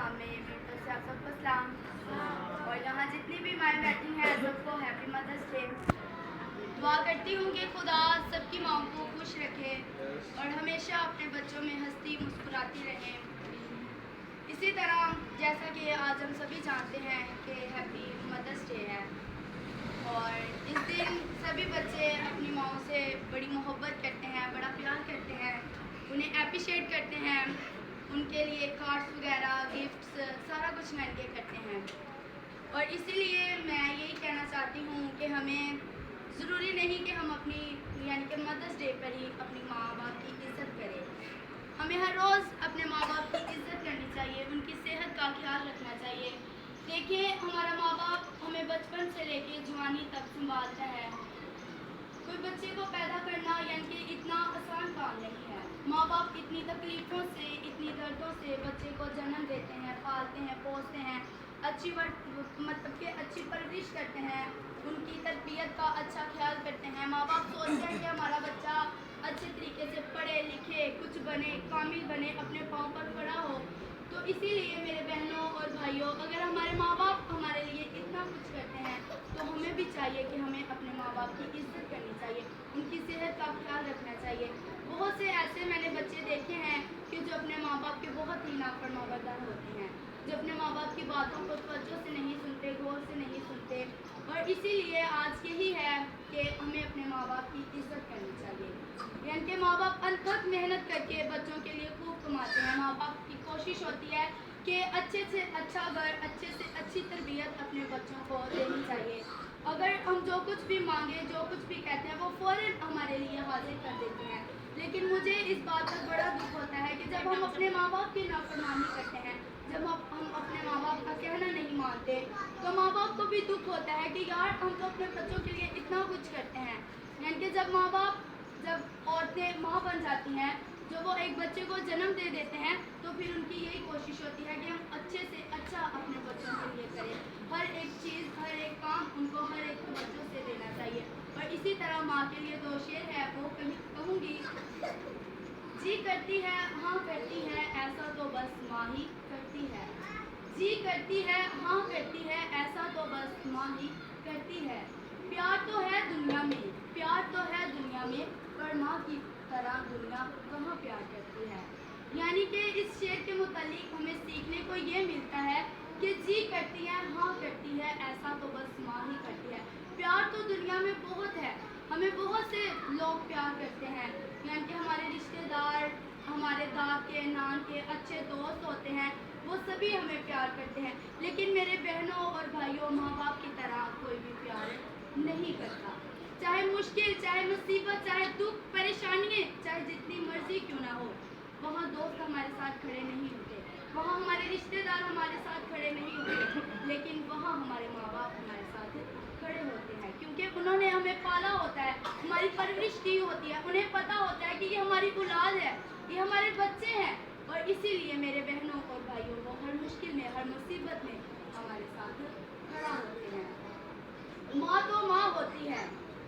नाम है, मेरी तरफ से आप सबको सलाम। और यहाँ जितनी भी माएँ बैठी हैं सबको हैप्पी मदर्स डे। दुआ करती हूँ कि खुदा सबकी माँओं को खुश रखे और हमेशा अपने बच्चों में हंसती मुस्कुराती रहें। इसी तरह जैसा कि आज हम सभी जानते हैं कि हैप्पी मदर्स डे है और इस दिन सभी बच्चे अपनी माँओं से बड़ी मोहब्बत करते हैं, बड़ा प्यार करते हैं, उन्हें अप्रिशिएट करते हैं, उनके लिए कार्ड्स वगैरह गिफ्ट्स सारा कुछ करके करते हैं। और इसीलिए मैं यही कहना चाहती हूँ कि हमें ज़रूरी नहीं कि हम अपनी यानी कि मदर्स डे पर ही अपनी माँ बाप की इज़्ज़त करें। हमें हर रोज़ अपने माँ बाप की इज़्ज़त करनी चाहिए, उनकी सेहत का ख्याल रखना चाहिए। देखिए, हमारा माँ बाप हमें बचपन से लेके जवानी तक संभालता है। कोई बच्चे को पैदा करना यानी कि इतना आसान काम नहीं है। माँ बाप इतनी तकलीफ़ों से, इतनी दर्दों से बच्चे को जन्म देते हैं, पालते हैं, पोसते हैं, मतलब कि अच्छी परवरिश करते हैं, उनकी तरबियत का अच्छा ख्याल करते हैं। माँ बाप सोचते हैं कि हमारा बच्चा अच्छे तरीके से पढ़े लिखे, कुछ बने, कामिल बने, अपने पाँव पर खड़ा हो। तो इसीलिए मेरे बहनों और भाइयों, अगर हमारे माँ बाप हमारे लिए इतना कुछ करते हैं तो हमें भी चाहिए कि हमें अपने माँ बाप की इज़्ज़त करनी चाहिए, उनकी सेहत का ख्याल रखना चाहिए। बहुत से ऐसे मैंने बच्चे देखे हैं कि जो अपने माँ बाप के बहुत ही नाफरमाबरदार होते हैं, जो अपने माँ बाप की बातों को तवज्जो से नहीं सुनते, गौर से नहीं सुनते। और इसीलिए आज यही है कि हमें अपने माँ बाप की इज़्ज़त करनी चाहिए। यानी कि माँ बाप अथक मेहनत करके बच्चों के लिए खूब कमाते हैं। माँ बाप की कोशिश होती है कि अच्छे से अच्छा घर, अच्छे से अच्छी तरबियत अपने बच्चों को देनी चाहिए। अगर हम जो कुछ भी मांगे, जो कुछ भी कहते हैं, वो फ़ौरन हमारे लिए हाजिर कर देते हैं। लेकिन मुझे इस बात पर बड़ा दुख होता है कि जब हम अपने माँ बाप की नाफरमानी करते हैं, जब हम अपने माँ बाप का कहना नहीं मानते, तो माँ बाप को भी दुख होता है कि यार हम तो अपने बच्चों के लिए इतना कुछ करते हैं। यानी कि जब औरतें माँ बन जाती हैं, जो वो एक बच्चे को जन्म दे देते हैं, तो फिर उनकी यही कोशिश होती है कि हम अच्छे से अच्छा अपने बच्चों के लिए करें। हर एक चीज़, हर एक काम उनको हर एक तवज्जो से देना चाहिए। और इसी तरह माँ के लिए दो शेर है, वो कहूँगी। जी करती है, हाँ करती है, ऐसा तो बस माँ ही करती है। जी करती है, हाँ करती है, ऐसा तो बस माँ ही करती है। प्यार तो है दुनिया में, प्यार तो है दुनिया में, पर माँ की तरह दुनिया कहाँ प्यार करती है। यानी कि इस शेर के मुतालिक हमें सीखने को ये मिलता है कि जी करती है, हाँ करती है, ऐसा तो बस माँ ही करती है। प्यार तो दुनिया में बहुत है, हमें बहुत से लोग प्यार करते हैं, यानी कि हमारे रिश्तेदार, हमारे दाके नान के अच्छे दोस्त होते हैं, वो सभी हमें प्यार करते हैं। लेकिन मेरे बहनों और भाइयों, माँ बाप की तरह कोई भी प्यार नहीं करता। चाहे मुश्किल, चाहे मुसीबत, चाहे दुख, परेशानियाँ, चाहे जितनी मर्जी क्यों ना हो, वहाँ दोस्त हमारे साथ खड़े नहीं होते, वहाँ हमारे रिश्तेदार हमारे साथ खड़े नहीं होते, लेकिन वहाँ हमारे माँ बाप हमारे साथ खड़े होते हैं, क्योंकि उन्होंने हमें पाला होता है, हमारी परवरिश की होती है, उन्हें पता होता है कि ये हमारी औलाद है, ये हमारे बच्चे हैं। और इसीलिए मेरे बहनों और भाइयों, वो हर मुश्किल में, हर मुसीबत में हमारे साथ खड़ा होते हैं। माँ तो माँ होती है,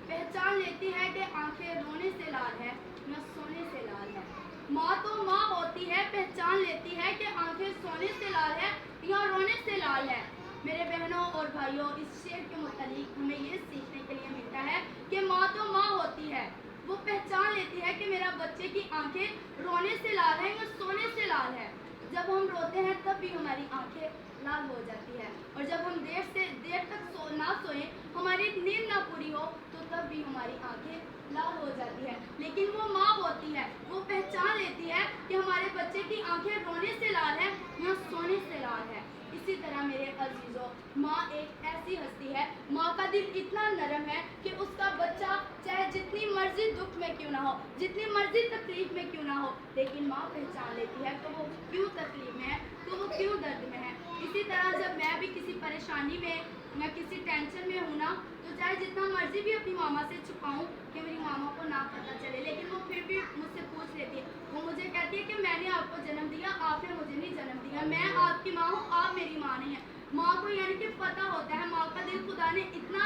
पहचान लेती है कि आंखें रोने से लाल है न सोने से लाल है। माँ तो माँ होती है, पहचान लेती है कि आंखें सोने से लाल है या रोने से लाल है। मेरे बहनों और भाइयों, इस शेर के मुतालिक हमें ये सीखने के लिए मिलता है कि माँ तो माँ होती है, वो पहचान लेती है कि मेरा बच्चे की आंखें रोने से लाल है या सोने से लाल है। जब हम रोते हैं तब भी हमारी आंखें लाल हो जाती है, और जब हम देर तक ना सोएं, हमारी नींद ना पूरी हो, तो तब भी हमारी आंखें लाल हो जाती है। लेकिन वो माँ होती है, वो पहचान लेती है कि हमारे बच्चे की आंखें रोने से लाल है या सोने से लाल है। इसी तरह मेरे अजीजों, माँ एक ऐसी हस्ती है, माँ का दिल इतना नरम है कि उसका बच्चा चाहे जितनी मर्जी दुख में क्यों ना हो, जितनी मर्जी तकलीफ में क्यों ना हो, लेकिन माँ पहचान लेती है कि वो क्यों तकलीफ में है, तो वो क्यों दर्द में है। इसी तरह जब मैं भी किसी परेशानी में या किसी टेंशन में हूँ ना, तो चाहे जितना मर्जी भी अपनी मामा से छुपाऊँ कि मेरी मामा को ना पता चले, लेकिन वो फिर भी मुझसे पूछ लेती है। वो मुझे कहती है कि मैंने आपको जन्म दिया, आपने मुझे नहीं जन्म दिया, मैं आपकी माँ हूँ, आप मेरी माँ नहीं है। माँ को यानी कि पता होता है, माँ का दिल खुदा ने इतना